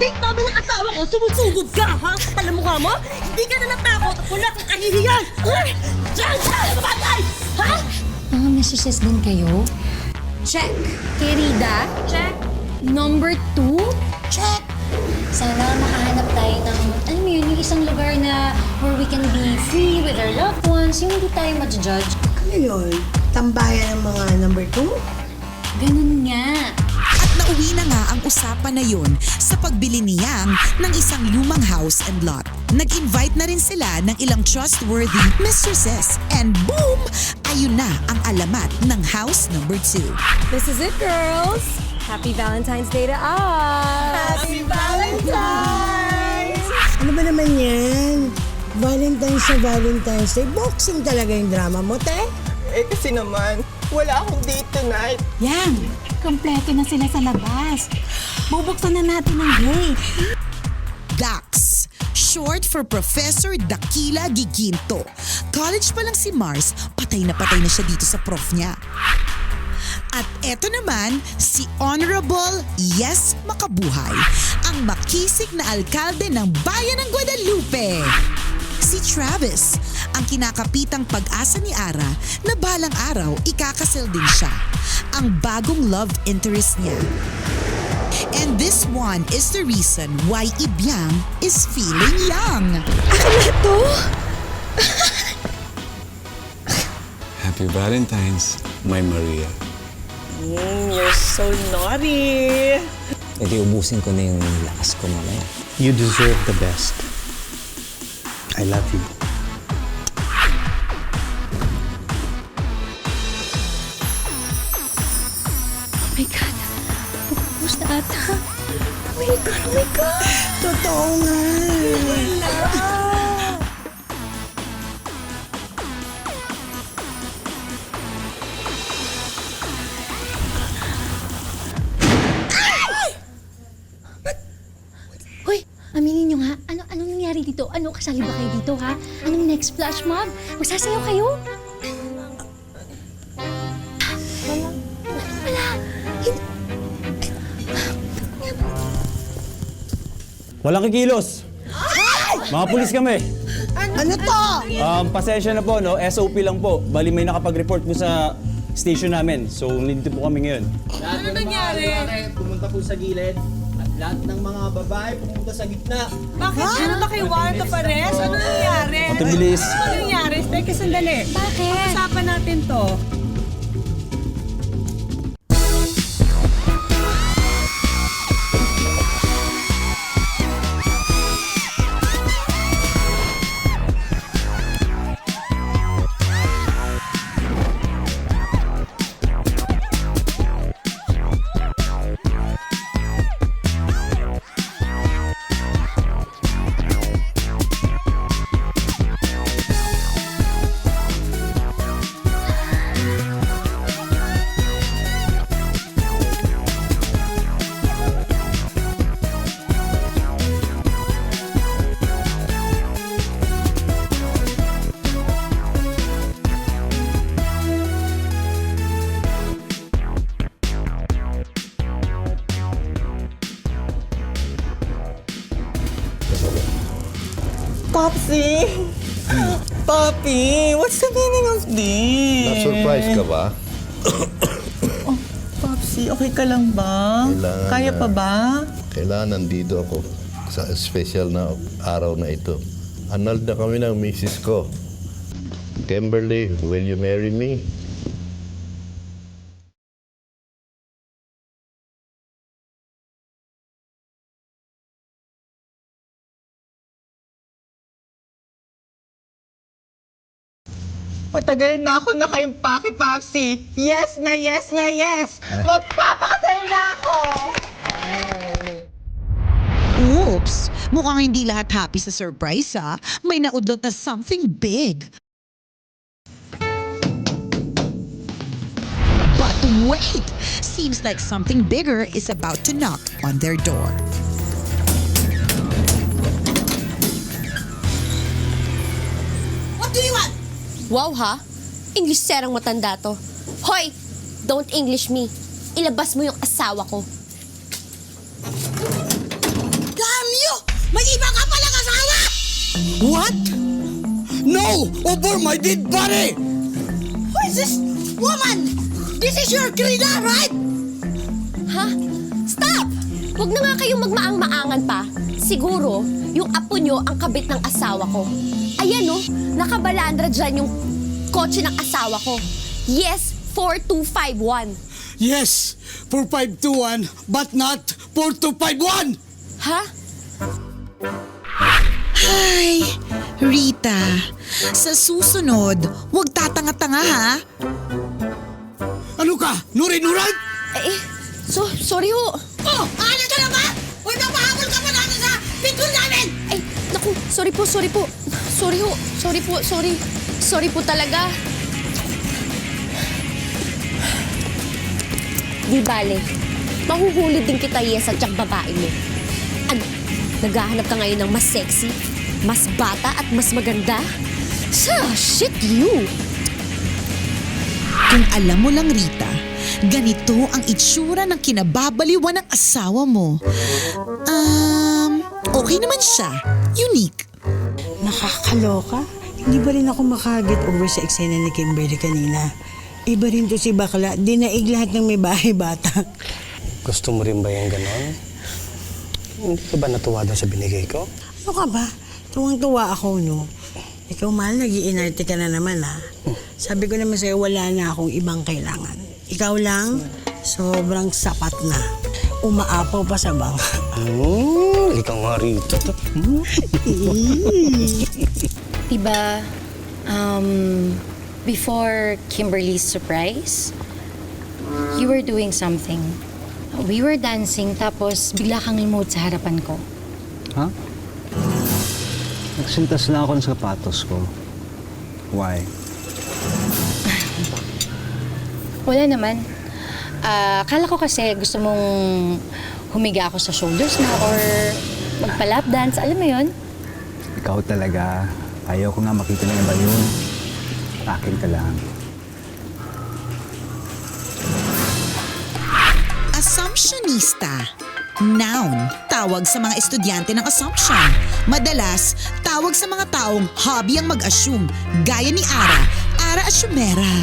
date namin ng asawa ko, sumusugod ka, ha? Alam mo ka mo? Hindi ka na natakot at wala kang kahihiyan! Diyan! Diyan! Mamatay! Ha? Mga messages din kayo? Check. Querida? Check. Number 2? Check. Sana makahanap tayo ng, alam mo yun, yung isang lugar na where we can be free with our loved ones, yung hindi tayo ma-judge. Ano yun? Tambayan ng mga number 2? Ganun nga. At nauwi na nga ang usapan na yun sa pagbili ni Yang ng isang lumang house and lot. Nag-invite na rin sila ng ilang trustworthy mistresses and boom! Ayun na ang alamat ng house number 2. This is it, girls. Happy Valentine's Day to us. Happy Valentine's! Ano ba naman yan? Valentine's sa Valentine's Day. Boxing talaga yung drama mo, te? Eh kasi naman, wala akong date tonight. Yan, kompleto na sila sa labas. Bubuksan na natin ang gate. DAX, short for Professor Dakila Giginto. College pa lang si Mars, patay na siya dito sa prof niya. At eto naman, si Honorable Yes Makabuhay, ang makisig na alkalde ng bayan ng Guadalupe. Si Travis, ang kinakapitang pag-asa ni Ara na balang araw ikakasal din siya, ang bagong love interest niya. And this one is the reason why Ibyang is feeling young. Happy Valentine's, my Maria. You're so naughty! E di ubusin ko na yung lakas ko mamaya. You deserve the best. I love you. Oh my God. Bubus na ata. Oh my God, oh my God. Totoo nga. Hoy, aminin nyo nga. Anong nangyari dito? Kasali ba kayo dito, ha? Anong next flash mob? Magsasayaw kayo? Walang kikilos! Mga pulis kami. Ano to? Pasensya na po, no? SOP lang po. Bali may nakapag-report po sa station namin. So, nandito po kami ngayon. Ano nangyari? Pumunta po sa gilid at lahat ng mga babae pumunta sa gitna. Bakit? Ano ba kayo warrant of arrest? Ano nangyari? Matibilis. Ano nangyari? Teka, sandali. Bakit? Pag-usapan natin to. Popsy! Papi, what's the meaning of this? Na-surprise ka ba? Popsy, okay ka lang ba? Kailangan Kaya pa ba? Kailangan nandito ako sa special na araw na ito. Annulled na kami ng misis ko. Kimberly, will you marry me? Matagal na ako nakaimpake, Popsy. Yes na yes na yes! Magpapakasal na ako! Oops! Mukhang hindi lahat happy sa surprise, ha? May naudlot na something big. But wait! Seems like something bigger is about to knock on their door. What do you want? Wow, ha? English serang matanda to. Hoy! Don't English me. Ilabas mo yung asawa ko. May iba ka palang asawa! What? No! Over my dead body! Who is this woman? This is your Krida, right? Ha? Stop! Huwag na nga kayong magmaang-maangan pa. Siguro, yung apo nyo ang kabit ng asawa ko. Ayan oh, nakabalandra dyan yung kotse ng asawa ko. Yes, 4251. Yes, 4521, but not 4251! Ha? Ay, Rita, sa susunod, huwag tatanga-tanga ha. Ano ka? Nuri-nuran? Sorry ho. Oh, ano ka na ba? Uy, napahabol ka pa namin sa pinto namin! Ay, naku, sorry po. Sorry ho. Sorry po talaga. Di bale, mahuhuli din kita, Yes, at siyang babae mo. Naghahanap ka ngayon ng mas sexy, mas bata at mas maganda? Shit you! Kung alam mo lang, Rita, ganito ang itsura ng kinababaliwan ng asawa mo. Okay naman siya. Unique. Nakakaloka. Hindi ba rin ako makaget over sa eksena ni Kimberly kanina? Iba rin to si Bakla. Dinaig lahat ng may bahay bata. Gusto mo rin ba yung ganon? Hindi ka ba natuwa doon sa binigay ko? Ano ka ba? Tuwang-tuwa ako, no? Ikaw, mahal, nag-iinarte ka na naman, ha? Sabi ko naman sa'yo, wala na akong ibang kailangan. Ikaw lang, sobrang sapat na. Umaapaw pa sa bangka. Ikaw nga rito. Diba, before Kimberly's surprise, you were doing something. We were dancing, tapos bigla kang remote sa harapan ko. Ha? Nagsintas lang ako ng sapatos ko. Why? Wala naman. Akala ko kasi gusto mong humiga ako sa shoulders na or magpa-lap dance. Alam mo yon? Ikaw talaga. Ayaw ko nga makita na ba yun. Akin ka lang. Assumptionista. Noun, tawag sa mga estudyante ng assumption. Madalas, tawag sa mga taong hobby ang mag-assume, gaya ni Ara Asumera.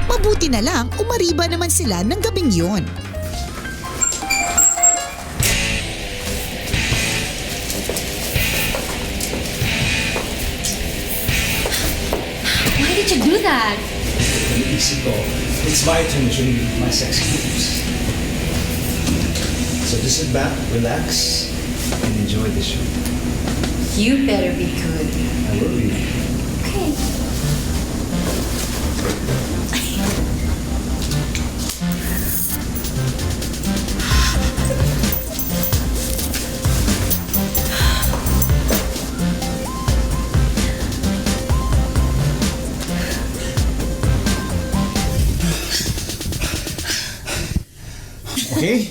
Mabuti na lang, umariba naman sila ng gabing yun. Why did you do that? Easy go. It's my turn to show you my sexy moves. So just sit back, relax, and enjoy the show. You better be good. I will be. Okay. Okay,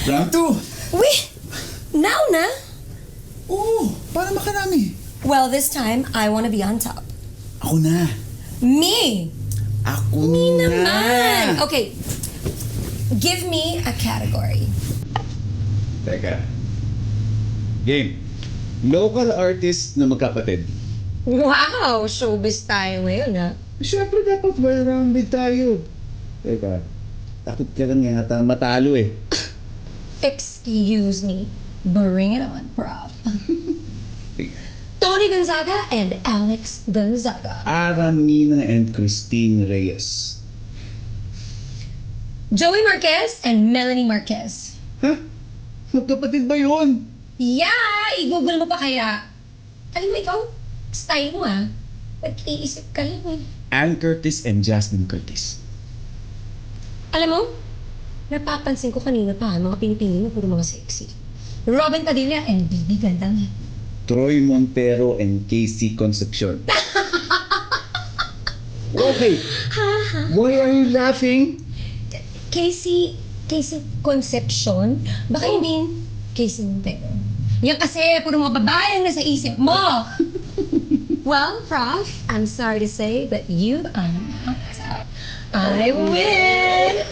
round 2. Wait! Now na? Oo, para makarami. Well, this time, I want to be on top. Ako na. Me! Ako Me na. naman! Okay. Give me a category. Teka. Game. Local artist na magkapatid. Wow! Showbiz tayo ngayon, ha? Siyempre dapat well-rounded tayo. Teka. Takot ka lang yata matalo eh. Excuse me. Bring it on, Prof. Tony Gonzaga and Alex Gonzaga. Aramina and Christine Reyes. Joey Marquez and Melanie Marquez. Ha? Magkapatid ba yun? Yeah! I-google mo pa kaya. Alam mo ikaw, style mo Nag-iisip ka lang Ann Curtis and Jasmine Curtis. Alam mo, napapansin ko kanina pa, mga pinipili mo puro mga sexy. Robin Padilla and Bibi Gandang. Troy Montero and Casey Concepcion. Okay. Why are you laughing? Casey Concepcion? Baka hindi Casey Montero. Yan kasi, puro mga babae ang nasa isip mo. Well, Prof, I'm sorry to say, but you are not. I win!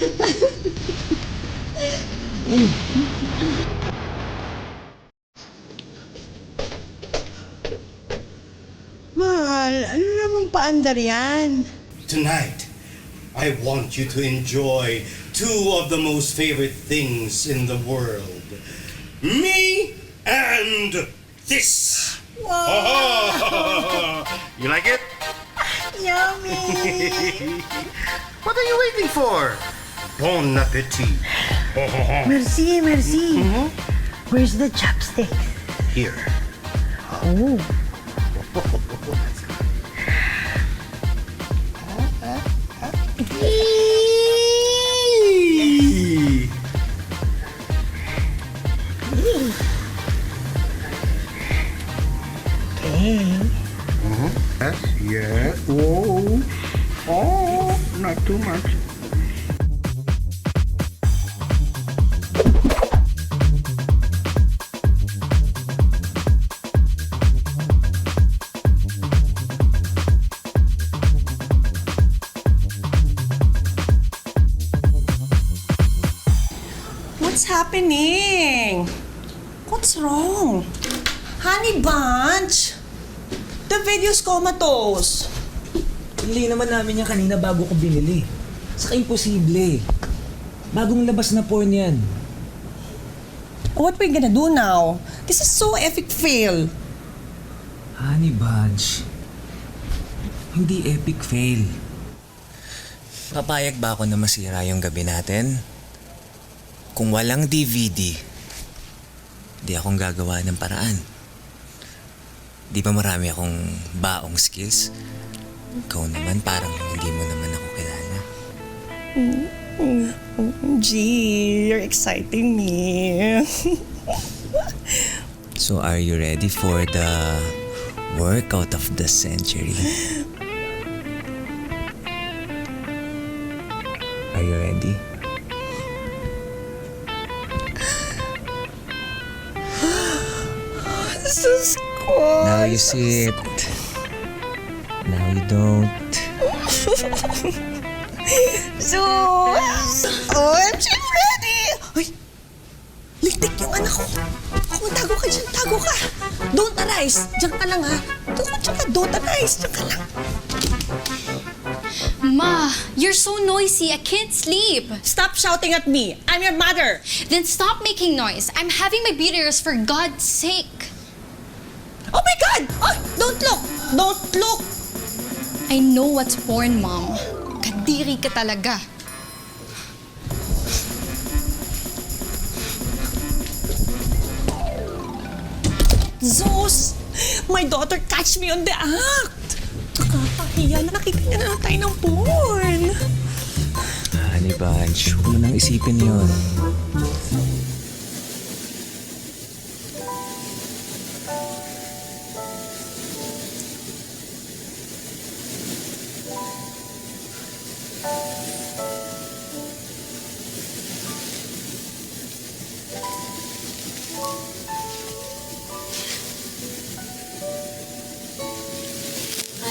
mahal. Ano namang paandar yan? Tonight, I want you to enjoy two of the most favorite things in the world. Me and this. Wow! You like it? Yummy! What are you waiting for? Bon appetit. Merci, merci. Where's the chopstick? Here. Oh. Yes, yes. Whoa. Oh, not too much. What's happening? What's wrong? Honey Bunch! The video's comatose. Pinili naman namin yan kanina bago ko binili. Saka imposible. Bagong labas na porn yan. What we gonna do now? This is so epic fail. Honey Bunch. Hindi epic fail. Papayag ba ako na masira yung gabi natin? Kung walang DVD, di akong gagawa ng paraan. Di ba marami akong baong skills? Ikaw naman parang hindi mo naman ako kilala. Gee, you're exciting me. So are you ready for the workout of the century? Are you ready? This is cool. Now you sit. Now you don't. Zeus! OMG, I'm ready! Ay! Ligtik yung anak ko! Ako, tago ka dyan, tago ka! Don't arise! Diyan ka lang, ha? Don't arise! Diyan ka lang! Ma, you're so noisy. I can't sleep. Stop shouting at me! I'm your mother! Then stop making noise. I'm having my beaters for God's sake. Oh my God! Oh, don't look! Don't look! I know what's porn, Mom. Kadiri ka talaga. Zeus! My daughter catch me on the act! Nakakahiya na nakita niya na tayo ng porn! Honey Bunch, huwag mo nang isipin yun.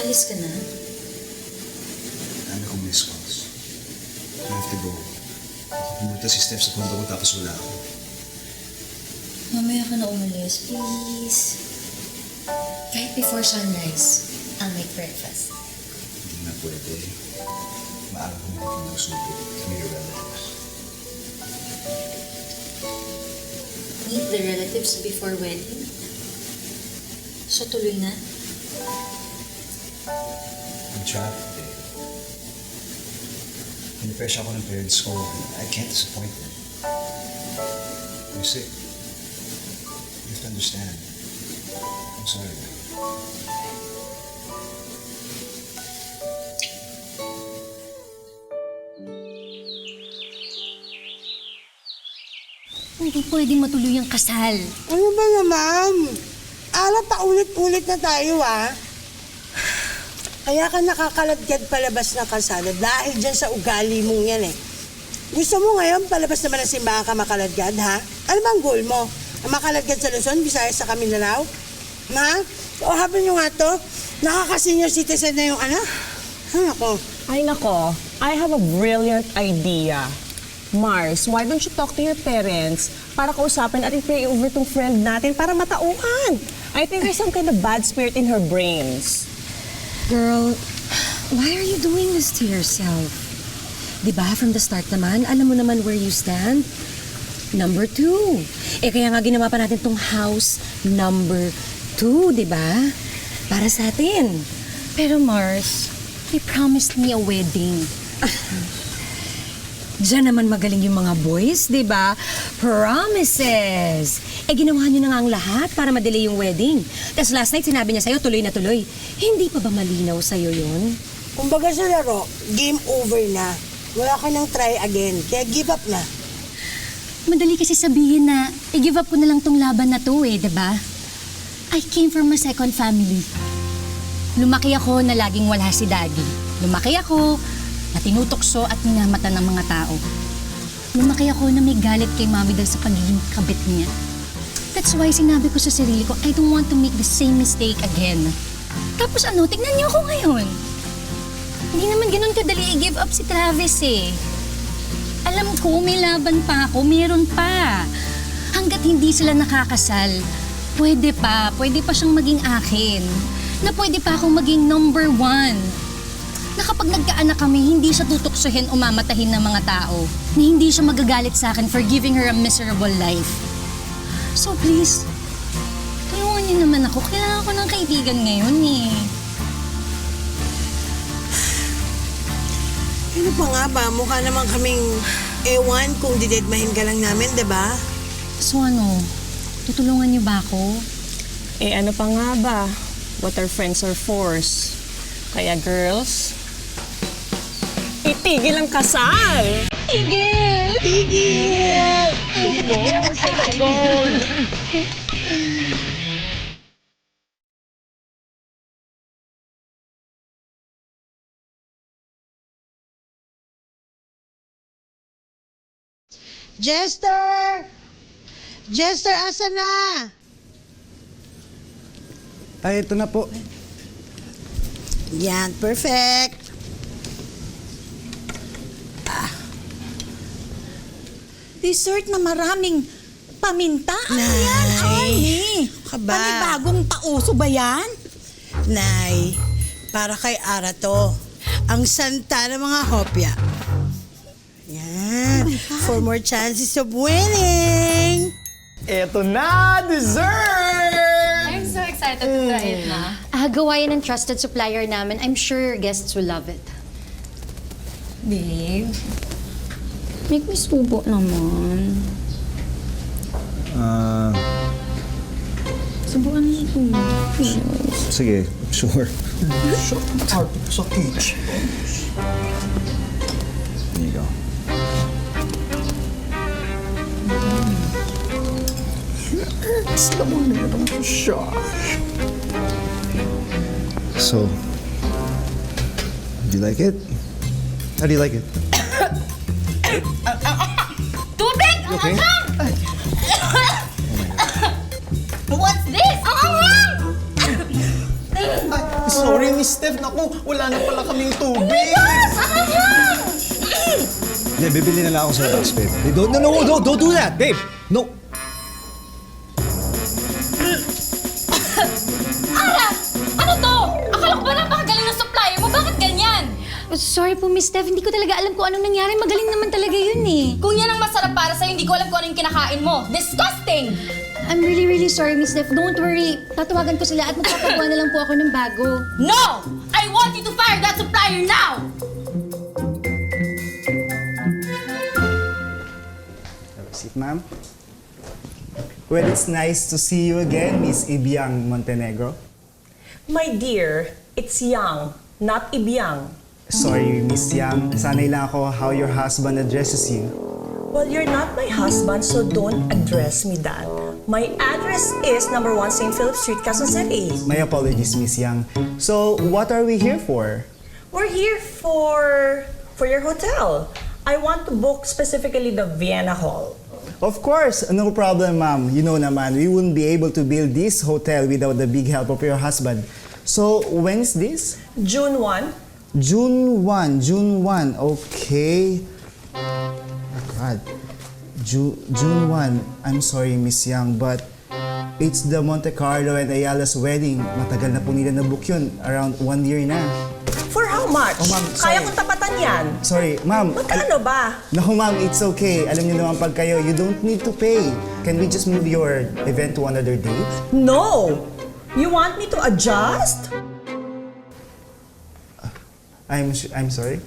Alis ka na? Dami kong miss calls. I have to go. Pumunta si Steph sa kondo ko tapos wala ako. Mamaya ka na umalis, please. Right before sunrise, I'll make breakfast. Hindi na pwede. Maaga kong magsubo. Kami your relatives. Meet the relatives before wedding? So tuloy na? I'm trapped, babe. Pinipresya ako ng parents ko. I can't disappoint them. You're sick. You have to understand. I'm sorry, babe. Hindi pwedeng matuloy ang kasal. Ano ba naman? Alam, paulit-ulit na tayo, Kaya ka nakakaladkad palabas ng kalsada dahil dyan sa ugali mong yan, Gusto mo ngayon palabas naman ng simbahan ka makaladkad, ha? Ano bang goal mo? Ang makaladkad sa Luzon, Visayas sa Mindanao? Ha? O habang nyo nga to, nakaka-senior citizen na yung anak? Ay nako, I have a brilliant idea. Mars, why don't you talk to your parents para kausapin at i-pray over tong friend natin para matauhan? I think there's some kind of bad spirit in her brains. Girl, why are you doing this to yourself? Diba, from the start naman, alam mo naman where you stand? Number 2. Kaya nga ginawa pa natin tong house number 2, diba? Para sa atin. Pero Mars, you promised me a wedding. Diyan naman magaling yung mga boys, di ba? Promises! Ginawa niyo na nga ang lahat para madelay yung wedding. Tapos last night sinabi niya sa'yo, tuloy na tuloy. Hindi pa ba malinaw sa'yo yun? Kumbaga sa laro, game over na. Wala ka nang try again, kaya give up na. Madali kasi sabihin na i-give up ko na lang tong laban na to di ba? I came from a second family. Lumaki ako na laging wala si Daddy. Lumaki ako na tinutokso at minamata ng mga tao. Lumaki ako na may galit kay Mami dahil sa pagiging kabit niya. That's why sinabi ko sa sarili ko, I don't want to make the same mistake again. Tapos tignan niyo ako ngayon. Hindi naman ganun kadali i-give up si Travis Alam ko, may laban pa ako, meron pa. Hanggat hindi sila nakakasal, pwede pa siyang maging akin. Na pwede pa akong maging number 1. Na kapag nagkaanak kami, hindi siya tutuksohin o mamatahin ng mga tao. Na hindi siya magagalit sa akin for giving her a miserable life. So please, tulungan niyo naman ako. Kailangan ko ng kaibigan ngayon Ano pa nga ba? Mukha naman kaming ewan kung didedmahin ka lang namin, di ba? So tutulungan niyo ba ako? Ano pa nga ba? What our friends are force. Kaya girls, itigil ang kasal! Tigil! Tigil! Jester! Jester, asa na? Ay, ito na po. Yan, perfect. Dessert na maraming paminta. Ano yan, Arnie? Kaba. Panibagong pauso ba yan? Nay, para kay Ara to. Ang santa ng mga hopya. Yan. For more chances of winning. Eto na! Dessert! I'm so excited to try it na. Gawa yan ng trusted supplier namin. I'm sure guests will love it. Babe, make me subo naman. Subukan mo ito. Sige, sure. Sa kitchen. There you go. Yes, naman meron siya. So, do you like it? How do you like it? Tubig! You okay? What's this? Sorry, Miss Steph. Naku, wala na pala kaming tubig. Hindi, bibili na lang ako sa labas, babe. Hey, don't do that, babe! No! Ano to? Akala ko ba napakagaling ng supplier mo? Bakit ganyan? Sorry po, Miss Steph. Hindi ko talaga alam kung anong nangyari. Magaling naman talaga yun Kung yan ang masarap para sa'yo, hindi ko alam kung ano yung kinakain mo. Disgusting! I'm really, really sorry, Miss Steph. Don't worry. Tatawagan ko sila at magpapagawa na lang po ako ng bago. No! I want you to fire that supplier now! Sit, ma'am. Well, it's nice to see you again, Miss Ibiang Montenegro. My dear, it's Yang, not Ibiang. Sorry, Miss Yang. Sanay lang ako how your husband addresses you. Well, you're not my husband, so don't address me that. My address is number 1 St. Philip Street, Quezon City. My apologies, Miss Yang. So, what are we here for? We're here for your hotel. I want to book specifically the Vienna Hall. Of course, no problem, ma'am. You know naman, we wouldn't be able to build this hotel without the big help of your husband. So, when is this? June 1. June 1. Okay. Oh, God. June 1. I'm sorry, Miss Yang, but It's the Monte Carlo and Ayala's wedding. Matagal na po nila na-book yun. Around 1 year na. For how much? Oh, ma'am, Kaya sorry. kong tapatan yan. Sorry, ma'am. Magkano ba? Naku, ma'am, it's okay. Alam niyo naman pag kayo, you don't need to pay. Can we just move your event to another date? No! You want me to adjust? I'm sorry?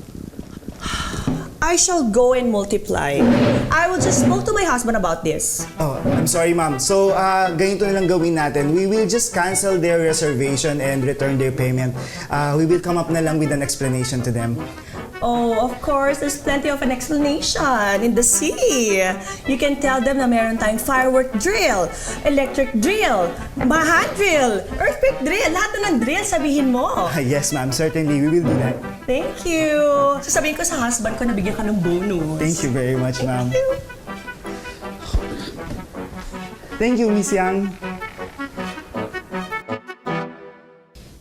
I shall go and multiply. I will just spoke to my husband about this. Oh, I'm sorry, ma'am. So, ganito na lang gawin natin. We will just cancel their reservation and return their payment. We will come up na lang with an explanation to them. Oh, of course, there's plenty of an explanation in the sea. You can tell them na meron tayong firework drill, electric drill, baha drill, earthquake drill, lahat na ng drill, sabihin mo. Yes, ma'am. Certainly, we will do that. Thank you. Sasabihin ko sa husband ko na bigyan ka ng bonus. Thank you very much, ma'am. Thank you, Miss Yang.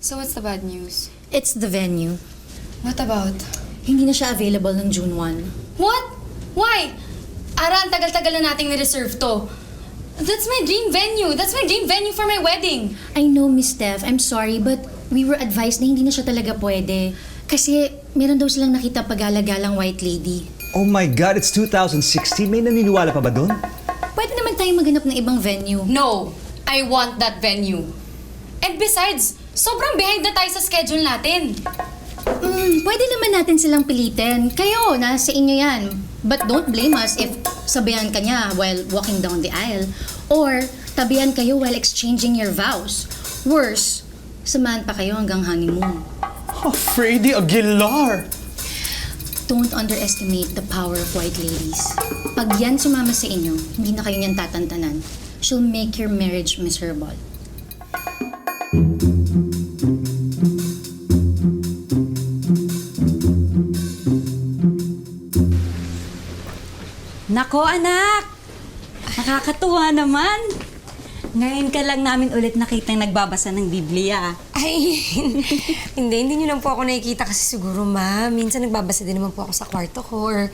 So what's the bad news? It's the venue. What about? Hindi na siya available ng June 1. What? Why? Ara, ang tagal-tagal na nating ni-reserve to. That's my dream venue. That's my dream venue for my wedding. I know, Miss Steph. I'm sorry, but we were advised na hindi na siya talaga pwede. Kasi meron daw silang nakita pagala-galang white lady. Oh my God, it's 2016. May naniniwala pa ba doon? Pwede naman tayong maghanap ng ibang venue. No, I want that venue. And besides, sobrang behind na tayo sa schedule natin. Pwede naman natin silang pilitin. Kayo, nasa inyo yan. But don't blame us if sabihan ka niya while walking down the aisle. Or tabihan kayo while exchanging your vows. Worse, samahan pa kayo hanggang honeymoon. Oh, Freddy Aguilar! Don't underestimate the power of white ladies. Pag yan sumama sa inyo, hindi na kayo niyan tatantanan. She'll make your marriage miserable. Nako anak! Nakakatuwa naman. Ngayon ka lang namin ulit nakitang nagbabasa ng Biblia. Ay, hindi niyo lang po ako nakikita kasi siguro, ma. Minsan nagbabasa din naman po ako sa kwarto ko or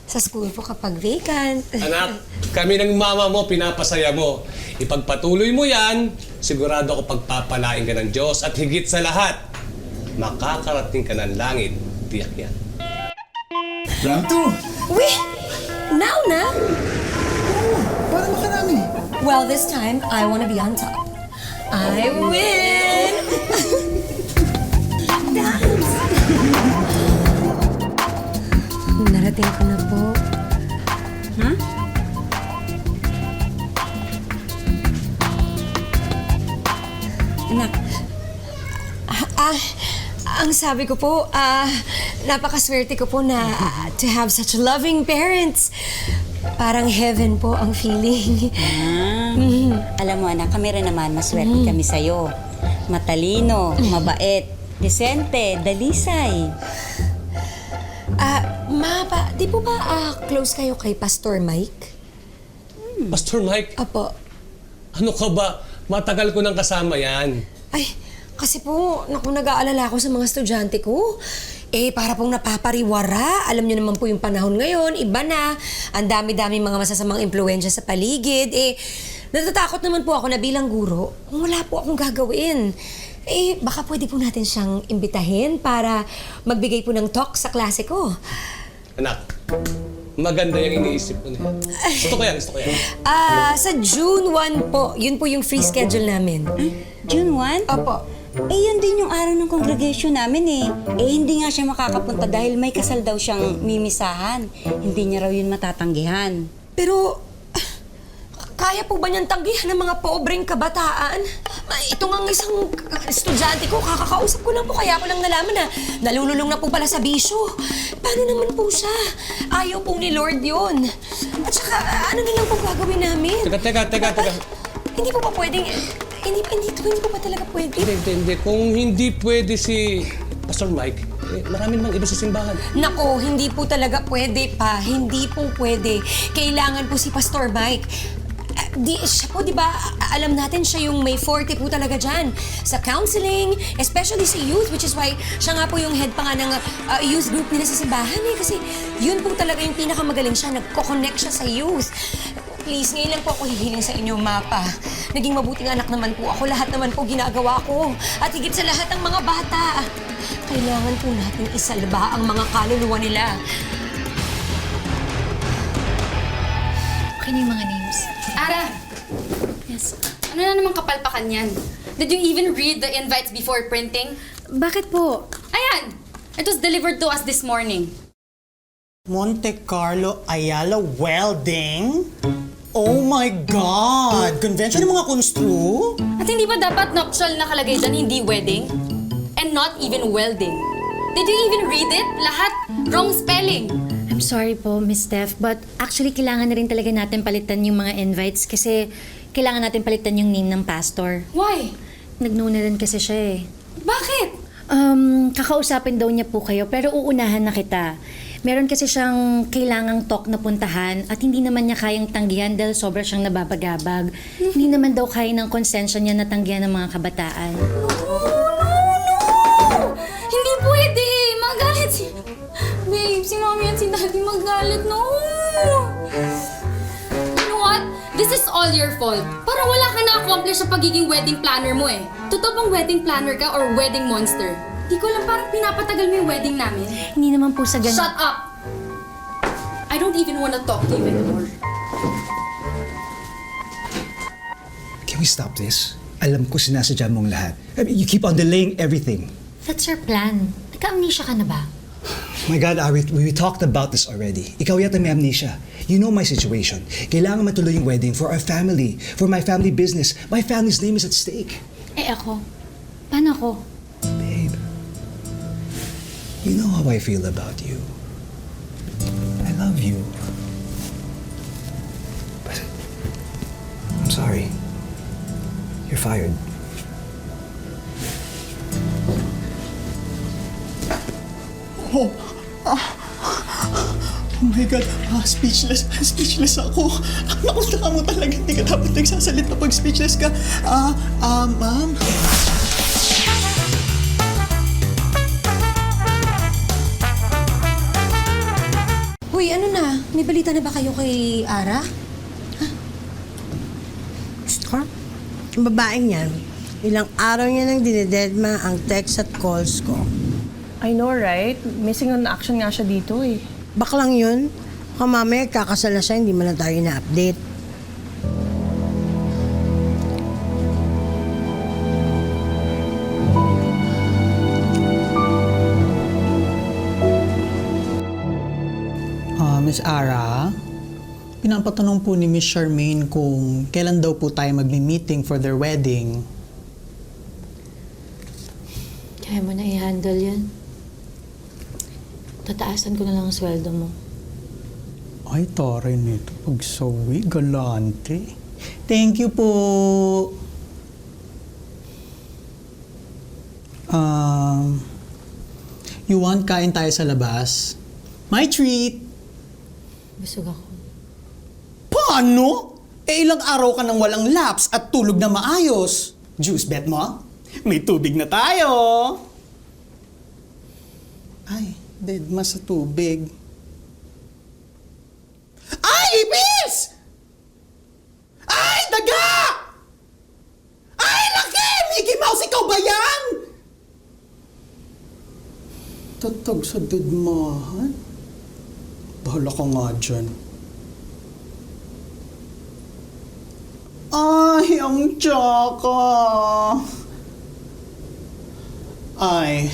sa school po kapag vacant. Anak, kami ng mama mo, pinapasaya mo. Ipagpatuloy mo yan, sigurado ako pagpapalain ka ng Diyos at higit sa lahat, makakarating ka ng langit. Tiyak yan. Round 2! Wait! Now na? Para makarami. Well, this time, I wanna be on top. I win! Dance! Narating ko na po. Huh? Anak, ang sabi ko po, napakaswerte ko po na to have such loving parents. Parang heaven po ang feeling. Alam mo anak, kami rin naman maswerte kami sa'yo. Matalino, mabait, desente, dalisay. Ma, di po ba close kayo kay Pastor Mike? Pastor Mike? Apo. Ano ka ba? Matagal ko nang kasama yan. Ay, kasi po, nag-aalala ako sa mga estudyante ko. Para pong napapariwara. Alam niyo naman po yung panahon ngayon, iba na. Ang dami-dami mga masasamang impluwensya sa paligid. Natatakot naman po ako na bilang guro, wala po akong gagawin. Baka pwede po natin siyang imbitahin para magbigay po ng talk sa klase ko. Anak, maganda yung iniisip ko na. Gusto ko yan. Sa June 1 po, yun po yung free schedule namin. June 1? Opo. Yun din yung araw ng congregation namin hindi nga siya makakapunta dahil may kasal daw siyang mimisahan. Hindi niya raw yun matatanggihan. Pero, kaya po ba niyang tanggihan ng mga pobreng kabataan? Ito nga isang estudyante ko, kakakausap ko lang po, kaya ko lang nalaman na nalululong na po pala sa bisyo. Paano naman po siya? Ayaw po ni Lord yun. At saka, ano na lang po gagawin namin? Teka. Hindi po ba pwedeng... Hindi po ba talaga pwede? Hindi. Kung hindi pwede si Pastor Mike, marami namang iba sa simbahan. Nako, hindi po talaga pwede pa. Hindi po pwede. Kailangan po si Pastor Mike. Siya po, di ba, alam natin siya yung may forte po talaga dyan sa counseling, especially sa youth, which is why siya nga po yung head pa nga ng youth group nila sa simbahan kasi yun po talaga yung pinakamagaling siya, nagko-connect siya sa youth. Please, ngayon lang po ako hihiling sa inyo, Mapa. Naging mabuting anak naman po ako. Lahat naman po ginagawa ko. At higit sa lahat ang mga bata. Kailangan po natin isalba ang mga kaluluwa nila. Okay na yung mga names. Ara! Yes. Ano na namang kapalpakan yan? Did you even read the invites before printing? Bakit po? Ayan! It was delivered to us this morning. Monte Carlo Ayala Welding? Oh my God! Convention ng mga konstru? At hindi ba dapat nuptial nakalagay dyan, hindi wedding? And not even welding. Did you even read it? Lahat wrong spelling. I'm sorry po, Miss Steph, but actually kailangan na rin talaga natin palitan yung mga invites kasi kailangan natin palitan yung name ng pastor. Why? Nagnoon na rin kasi siya eh. Bakit? Kakausapin daw niya po kayo pero uunahan na kita. Meron kasi siyang kailangang talk na puntahan at hindi naman niya kayang tanggihan dahil sobra siyang nababagabag. Hindi naman daw kaya ng konsensya niya na tanggihan ng mga kabataan. Hindi pwede! Magalit si... Babe, si Mommy at si Daddy magalit. No! You know what? This is all your fault. Parang wala ka na-accomplish sa pagiging wedding planner mo eh. Totoo bang wedding planner ka or wedding monster? Di ko lang parang pinapatagal mo yung wedding namin. Hindi naman po sa ganun. Shut up! I don't even wanna talk to you anymore. Can we stop this? Alam ko sinasadya mong lahat. I mean, you keep on delaying everything. That's your plan. Nagka-amnesia ka na ba? My God, Ari, we talked about this already. Ikaw yata may amnesia. You know my situation. Kailangan matuloy yung wedding for our family, for my family business. My family's name is at stake. Eh ako? Paano ako? Babe, you know how I feel about you. I love you. But I'm sorry. You're fired. Oh my God, speechless ako. Nakunta mo talaga, hindi ka dapat nagsasalita pag speechless ka. Ma'am? Uy, ano na? May balita na ba kayo kay Ara? Ha? Ang babaeng yan, ilang araw niya nang dinededma ang text at calls ko. I know, right? Missing on action nga siya dito eh. Baklang yun. Baka mamaya kakasal na siya, hindi man na tayo na-update. Miss Ara, pinapatanong po ni Miss Charmaine kung kailan daw po tayo magmi-meeting for their wedding. Kaya mo na i-handle yan. Tataasan ko na lang ang sweldo mo. Ay, tari nito. Pagsawi, galante. Thank you po. You want kain tayo sa labas? My treat! Busog ako. Paano? Eh, ilang araw ka nang walang laps at tulog na maayos. Juice bet mo? May tubig na tayo. Ay, dedma sa tubig. Ay, ipis! Ay, daga! Ay, laki! Mickey Mouse, ikaw ba yan? Tatag sa dedmahan? Bahala ka nga dyan. Ay, ang tsaka. Ay,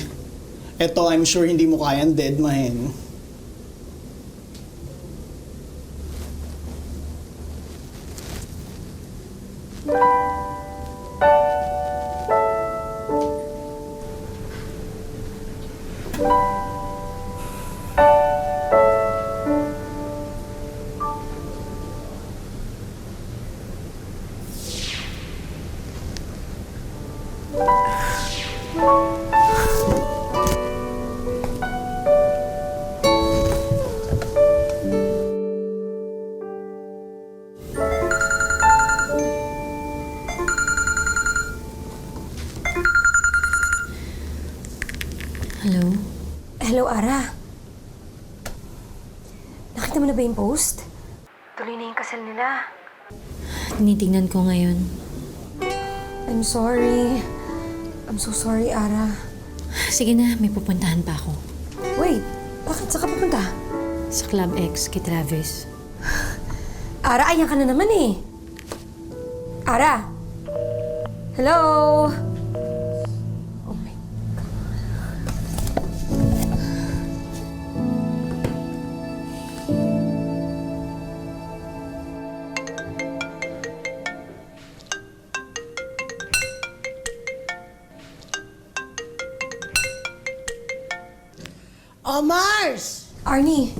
eto I'm sure hindi mo kayang deadmahin. Hello? Hello, Ara. Nakita mo na ba yung post? Tuloy na yung kasal nila. Tinitingnan ko ngayon. I'm sorry. I'm so sorry, Ara. Sige na, may pupuntahan pa ako. Wait, bakit? Saan ka pupunta? Sa Club X kay Travis. Ara, ayan ka na naman eh. Ara? Hello? Oh my Oh, Mars! Arnie,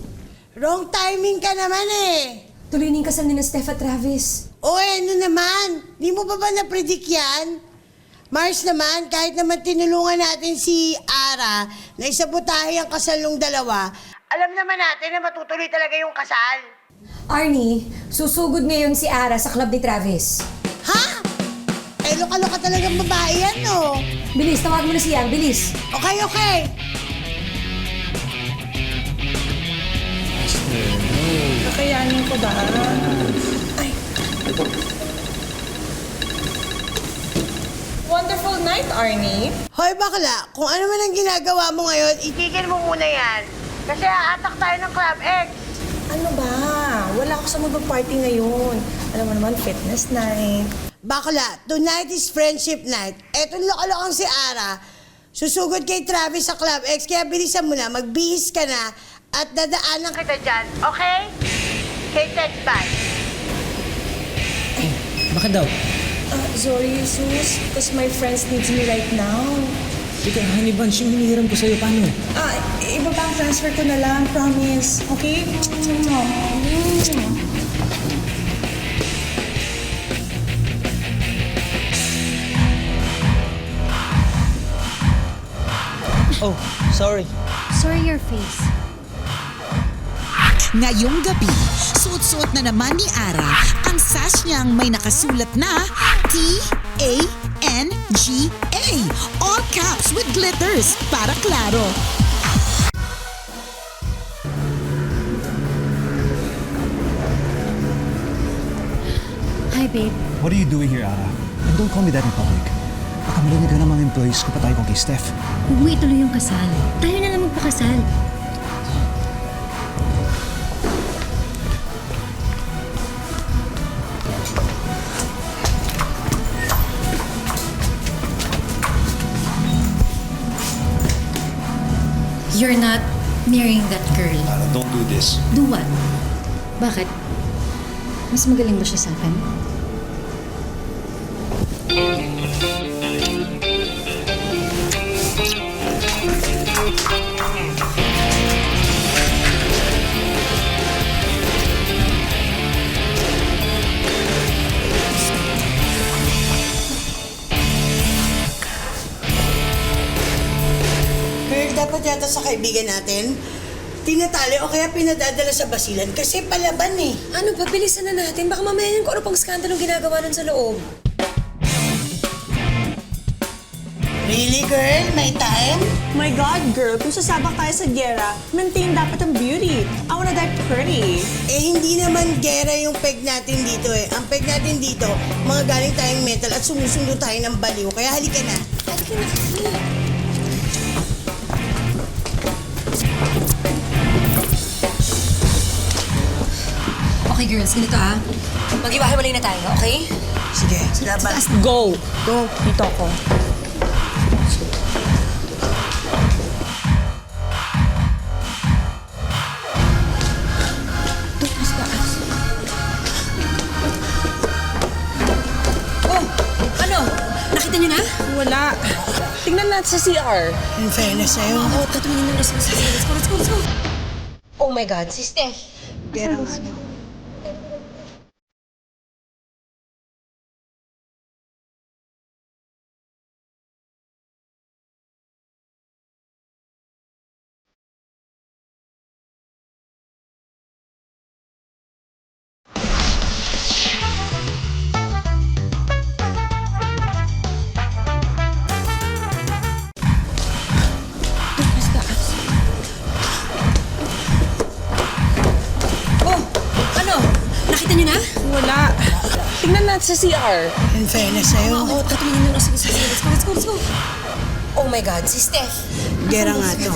Wrong timing ka naman eh. tuloy na yung kasal ni Steph at Travis. Ano naman? Di mo pa ba na-predict yan? Mars naman, kahit naman tinulungan natin si Ara na isabotahe ang kasal ng dalawa, alam naman natin na matutuloy talaga yung kasal. Arnie, susugod ngayon si Ara sa club ni Travis. Ha? Loka-loka talagang babae yan, no? Bilis, tawag mo na siya. Bilis. Okay. Kakayanin ko ba? Ay. Wonderful night, Arnie. Hoy, bakla, kung ano man ang ginagawa mo ngayon, itigil mo muna yan. Kasi aatak tayo ng Club X. Ano ba? Wala ako sa mag-party ngayon. Alam mo naman, fitness night. Bakla, tonight is friendship night. Etong lokalokang si Ara, susugod kay Travis sa Club X, kaya bilisan mo na, magbihis ka na, at dadaanan kita dyan, okay? Kay text bye. Bakit daw? Sorry, Jesus, because my friends needs me right now. Ikaw, honey bunch, yung hinihiram ko sa'yo, paano? Iba pang transfer ko na lang, promise. Okay? Oh, sorry. Sorry your face. Ngayong gabi, suot-suot na naman ni Ara ang sash niyang may nakasulat na T-A-N-G-A. All caps with glitters para klaro. Hi, babe. What are you doing here, Ara? And don't call me that in public. Baka marinig ka ng mga employees ko patay ko kay Steph. Huwag mo ituloy yung kasal. Tayo na lang magpakasal. You're not marrying that girl. Ara, don't do this. Do what? Bakit? Mas magaling ba siya sa akin? Girl, dapat yata sa kaibigan natin, tinatali o kaya pinadadala sa basilan kasi palaban eh. Ano ba? Bilisan na natin. Baka mamaya yun kung ano pang skandalong ginagawa nun sa loob. Really, girl? May time? My God, girl, kung sasabak tayo sa gera, maintain dapat ang beauty. I wanna die pretty. Hindi naman gera yung peg natin dito eh. Ang peg natin dito, mga galing tayong metal at sumusundo tayo ng baliw. Kaya halika na. Halika na kasi. Okay, girls, ganito mag-iwahiwalay na tayo, okay? Sige, laban. Go! Go, dito ako. Oh, ano? Nakita niyo na? Wala. Tingnan natin sa CR. In fairness sa'yo. Oo, tatumingin na sa CR. Let's go, let's go, let's go. Oh my God, si Steph. Pero, tingnan natin sa CR. In fairness sa'yo. Oo, tatumingin na. Sige, sige, let's go, let's go, let's go. Oh my God, si Steph. Gera nga to.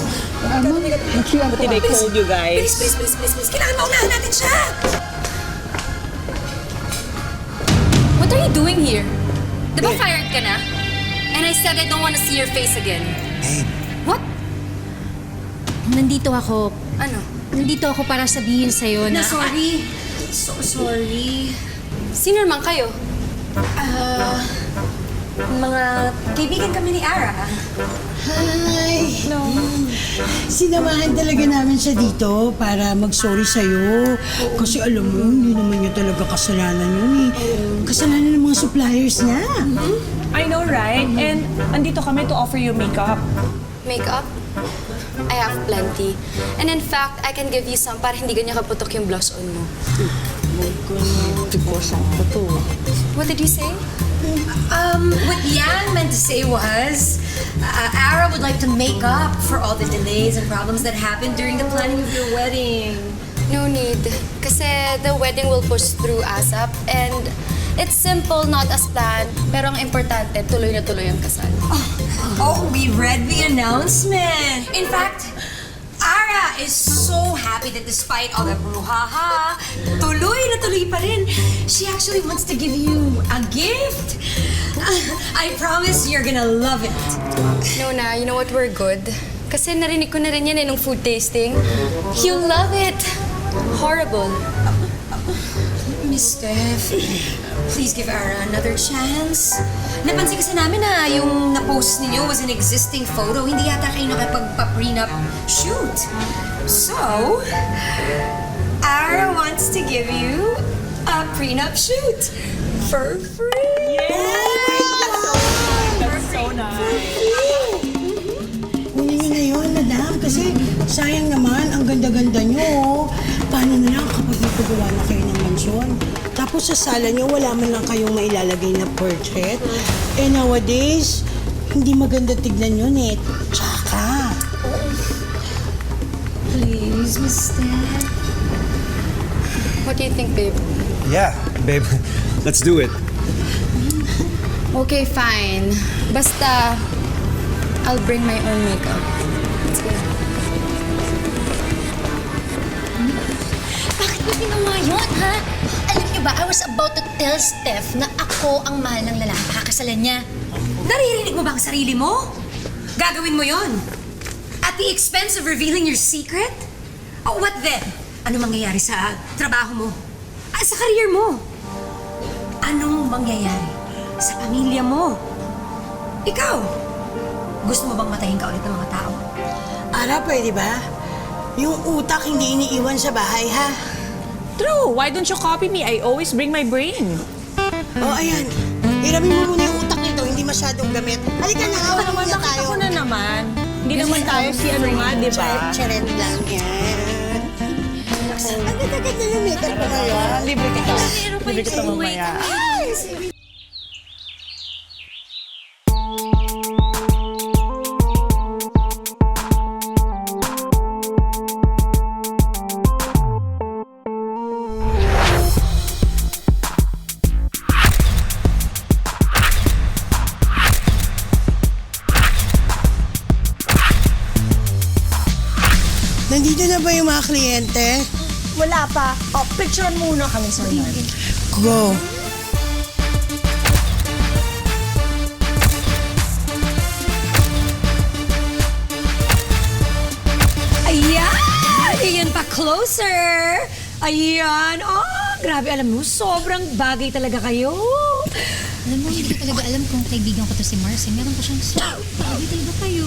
What did I told you guys? Please. Kailangan maunahan natin siya. What are you doing here? Diba fired ka na? And I said I don't want to see your face again. What? Nandito ako. Ano? Nandito ako para sabihin sa'yo na... Sorry. So sorry. Sino naman kayo? Mga kaibigan kami ni Ara. Hi! Sinamahan talaga namin siya dito para mag-sorry sa'yo. Kasi alam mo, hindi naman niya talaga kasalanan yun eh. Kasalanan ng mga suppliers niya. I know, right? And andito kami to offer you makeup. Makeup? I have plenty. And in fact, I can give you some para hindi ganyan kaputok yung blush on mo. What did you say? What Yang meant to say was, Ara would like to make up for all the delays and problems that happened during the planning of your wedding. No need. Kasi the wedding will push through ASAP and it's simple, not as planned. Pero ang importante, tuloy na tuloy ang kasal. Oh, we read the announcement. In fact, Ara is so happy that despite all the brouhaha, tuloy na tuloy pa rin. She actually wants to give you a gift. I promise you're gonna love it. No na, you know what, we're good. Kasi narinig ko na rin yan nung food tasting. You'll love it. Horrible. Miss Steph, please give Ara another chance. Napansin kasi namin na yung na-post ninyo was an existing photo. Hindi yata kayo nakapagpa-prenup shoot. So, Ara wants to give you a prenup shoot for free. That's so nice. Kunin niyo na yun, madam. Kasi sayang naman, ang ganda-ganda niyo. Paano na lang kapag napagawa na kayo ng mansyon? Tapos sa sala niyo, wala man lang kayong mailalagay na portrait. Eh nowadays, hindi maganda tignan yun eh. Tsaka. Please, Miss Steph. What do you think, babe? Yeah, babe. Let's do it. Okay, fine. Basta, I'll bring my own makeup. Let's go. Bakit mo ginawa yun, ha? Alam niyo ba, I was about to tell Steph na ako ang mahal ng lalaki pakakasalan niya. Naririnig mo ba ang sarili mo? Gagawin mo yon. At the expense of revealing your secret? Oh, what then? Ano mangyayari sa trabaho mo? Sa career mo? Anong mangyayari sa pamilya mo? Ikaw, gusto mo bang matayin ka ulit ng mga tao? Ara, pwede ba? Yung utak hindi iniiwan sa bahay, ha? True. Why don't you copy me? I always bring my brain. Oh, ayan. Hiramin mo muna yung utak nito, hindi masyadong gamit. Halika na, awa naman na tayo. Ako na naman. Hindi naman tayo si ano nga, di ba? Charet lang yan. Ang ganda-ganda yung makeup mo ngayon. Libre kita. Libre kita mamaya. Nandito na ba yung mga kliyente? Wala pa. Oh, picturean muna kami sa Go. Ayan! Ayan pa closer! Ayan! Oh, grabe. Alam mo, sobrang bagay talaga kayo. Alam mo, hindi ko talaga alam kung kaibigan ko to si Mars. Meron ko siyang bagay talaga kayo.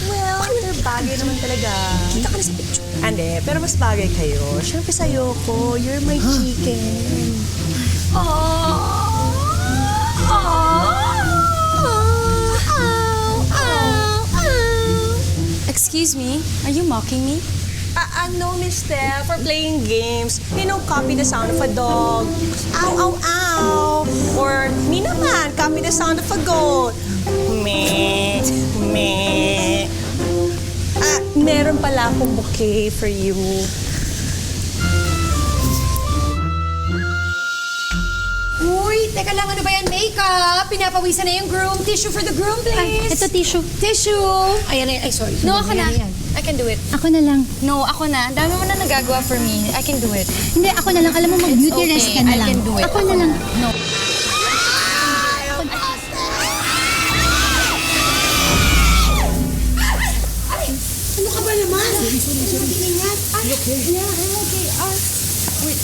Well, bagay naman talaga. Kita ka na sa picture. Hindi, pero mas bagay kayo. Siyempre sa'yo ko. You're my chicken. Excuse me, are you mocking me? No, Miss Steph, for playing games, copy the sound of a dog. Ow, ow, ow. Or, me naman, copy the sound of a goat. Meh, meh. Meron pala akong bouquet for you. Teka lang, ano ba yan? Makeup! Pinapawisan na yung groom. Tissue for the groom, please. Ito, tissue. Tissue! Ayan, ay, sorry. No, ako na. Ayan. I can do it. Ako na lang. No, ako na. Ang dami mo na nagagawa for me. I can do it. Hindi, ako na lang. Alam mo, mag-beauty rest ka na I lang. can do it. Ako na lang. No. Ano ka ba naman? Ay, okay. Yeah, I'm okay. Wait.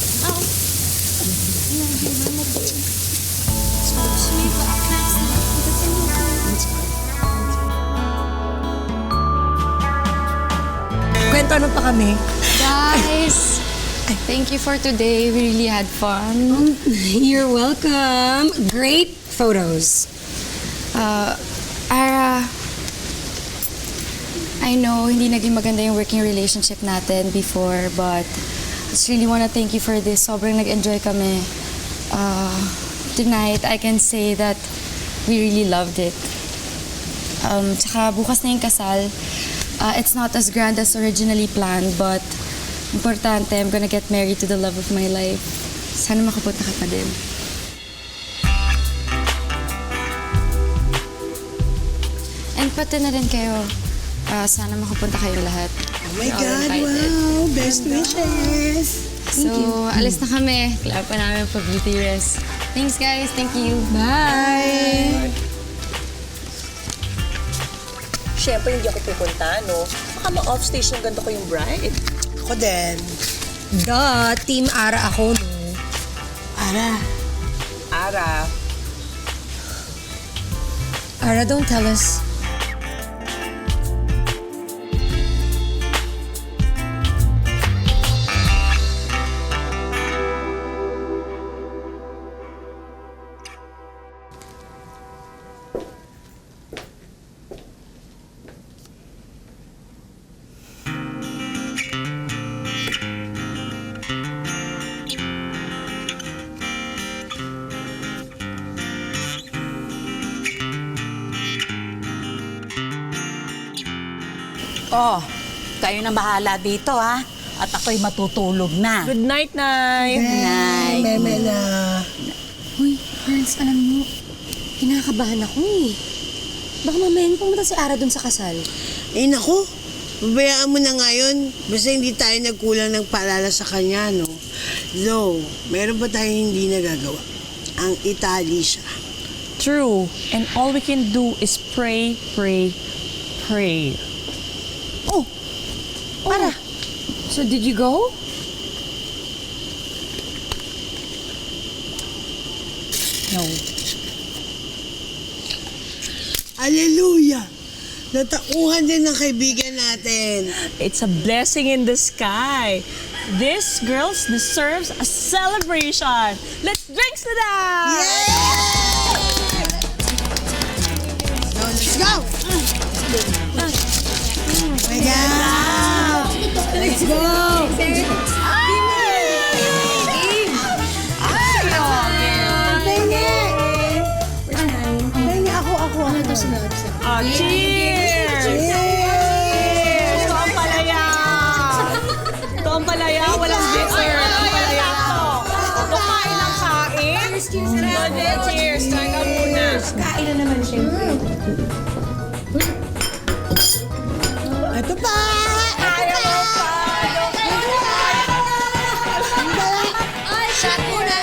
Kwento ano pa kami? Guys, thank you for today. We really had fun. You're welcome. Great photos. Ara, I know hindi naging maganda yung working relationship natin before, but I just really wanna thank you for this. Sobrang nag-enjoy kami. Tonight, I can say that we really loved it. Tsaka bukas na yung kasal. It's not as grand as originally planned, but importante, I'm gonna get married to the love of my life. Sana makapunta ka pa din. And pati na rin kayo. Sana makapunta kayo lahat. Oh my God, wow! Best wishes! So, alis na kami. Kailangan pa namin pa beauty rest. Thanks, guys. Thank you. Bye! Siyempre, hindi ako pupunta, no? Baka ma-off-stage ng ganito ko yung bride. Ako din. Duh, Team Ara ako, no? Ara. Ara, don't tell us. Oh, kayo na bahala dito, ha? At ako'y matutulog na. Good night, Nay. Good night. Meme na. Uy, Hans, alam mo, kinakabahan ako eh. Baka mamaya pumunta si Ara dun sa kasal. Eh, naku. Babayaan mo na ngayon. Basta hindi tayo nagkulang ng paalala sa kanya, no? Though, meron pa tayong hindi nagagawa. Ang Italy siya. True. And all we can do is pray, pray, pray. Oh, Ara. So did you go? No. Hallelujah! Natauhan din ng kaibigan natin. It's a blessing in the sky. This, girls, deserves a celebration. Let's drink to that! Let's go! My God! Let's go! Cheers! Cheers! Ito ang palaya! Ito ang palaya, walang bitter. Ito ang palaya to. Ito kain ng kain. Cheers! Kain ka muna. Kain na naman siya. Ito pa! Ayaw mo pa! Shot muna.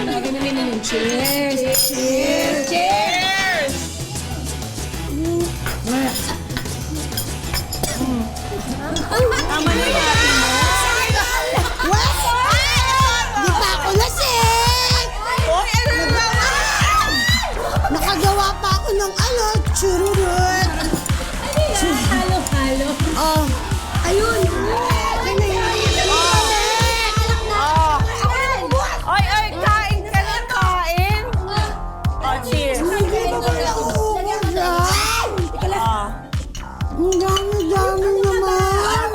Lagyan namin yung cheers. Cheers! Cheers! Tama na yung happy mo. Di pa ako lasing! Hoy, ano naman? Nakagawa pa ako ng chururut! Halo-halo. Oh. Ayun. Oy, kain ka na, kain. Oh, cheers. Ang dami-dami naman!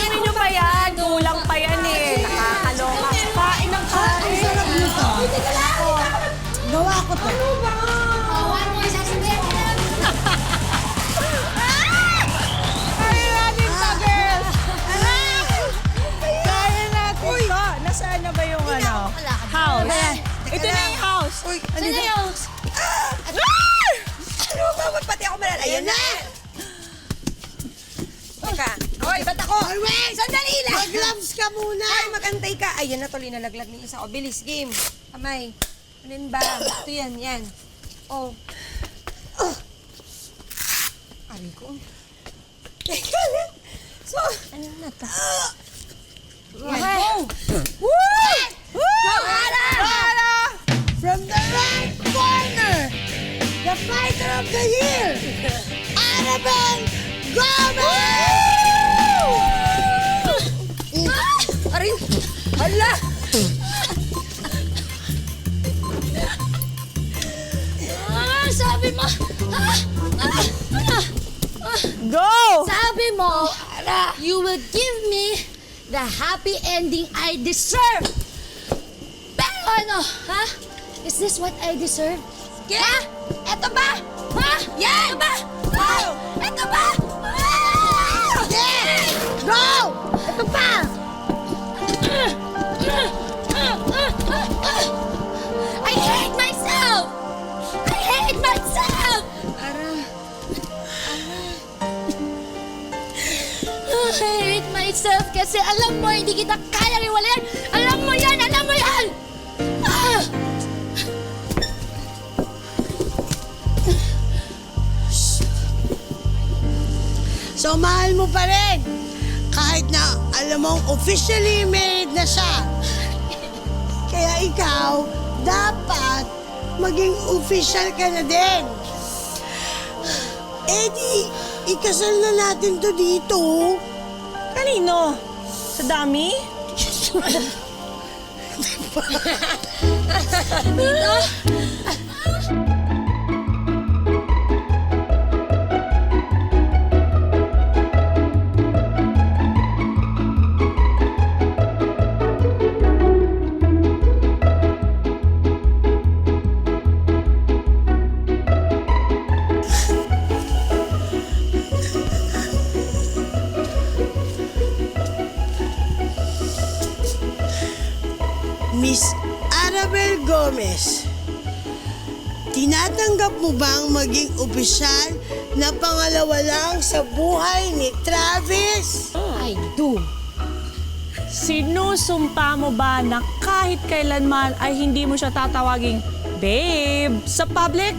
Pwede nyo pa yan. Kulang pa yan eh. Nakakaloka. Kain ng kain. Ang sarap nito. Gawa ko to. Ano ba? One more sasabihin. Kain natin to, girls. Kain natin to. Nasaan na ba yung ano? Ayan na! Teka. Hoy, ba't ako? Hoy, wait! Sandali lang! Mag-gloves ka muna! Ay, magantay ka. Ayan na, tuloy nalaglag ni isa. O, bilis, game. Kamay. Alin ba? Ito yan, yan. Oh. Aray ko. Teka lang. So, ano na to? Yan, go! Woo! Go, Ara! Ara! From the right corner, the fighter of the year, Annabelle Gomez! Aray! Hala! Sabi mo! Go! Sabi mo, you will give me the happy ending I deserve. Pero ano, ha? Is this what I deserve? Ha? Eto ba? Ha? Yan! Eto ba? Wow! Eto ba? Yes! Go! Eto pa! I hate myself! I hate myself! I hate myself kasi alam mo, hindi kita kaya riwalayan. Alam mo yan! Alam mo yan! Ah! So, mahal mo pa rin. Kahit na alam mong officially married na siya. Kaya ikaw, dapat maging official ka na din. Eh di, ikasal na natin to dito. Kanino? Sa dami? Dito? Miss Annabelle Gomez, tinatanggap mo bang maging opisyal na pangalawa lang sa buhay ni Travis? I do. Sinusumpa mo ba na kahit kailanman ay hindi mo siya tatawaging babe sa public?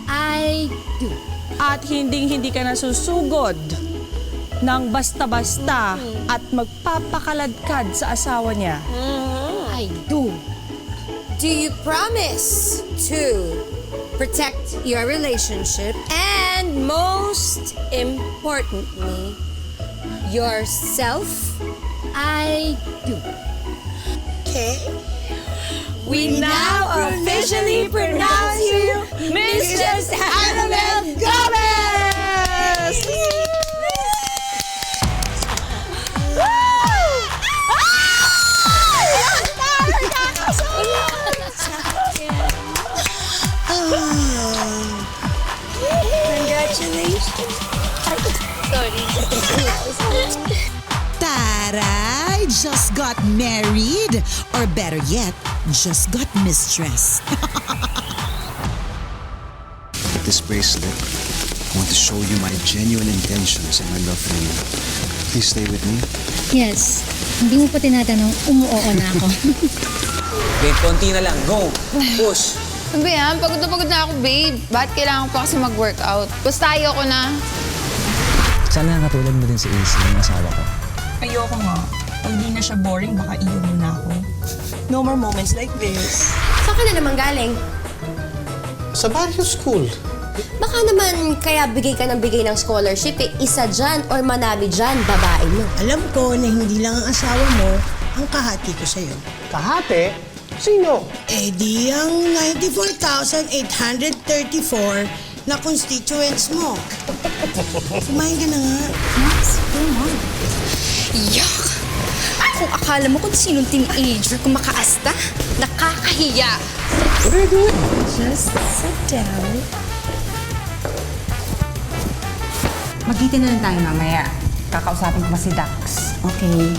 I do. At hindi ka nasusugod ng basta-basta at magpapakaladkad sa asawa niya? I do. Do you promise to protect your relationship and most importantly, yourself? I do. Okay. We now officially pronounce you Mrs. Annabelle Gomez! Congratulations. Sorry. Taray! Just got married! Or better yet, just got mistress. With this bracelet, I want to show you my genuine intentions and my love for you. Please stay with me. Yes. Hindi mo pa tinatanong, umuoo na ako. Babe, konti na lang. Go! Push! Ano ba yan? Pagod na ako, babe. Bakit kailangan pa kasi mag-workout? Basta ayoko na. Sana katulad mo din si AC, yung asawa ko. Ayoko nga. Pag di na siya boring, baka iyon mo na ako. No more moments like this. Saan ka na naman galing? Sa Barrio School. Baka naman kaya bigay ka ng scholarship eh. Isa dyan or Manabi dyan, babae mo. Alam ko na hindi lang ang asawa mo ang kahati ko sa'yo. Kahate? Sino? Eh di ang 94,834 na constituents mo. Kumain ka na nga. Yuck! Kung akala mo kung sinong teenager kung makaasta, nakakahiya. Just sit down. Magkita na lang tayo mamaya. Kakausapin ko pa si Dax. Okay.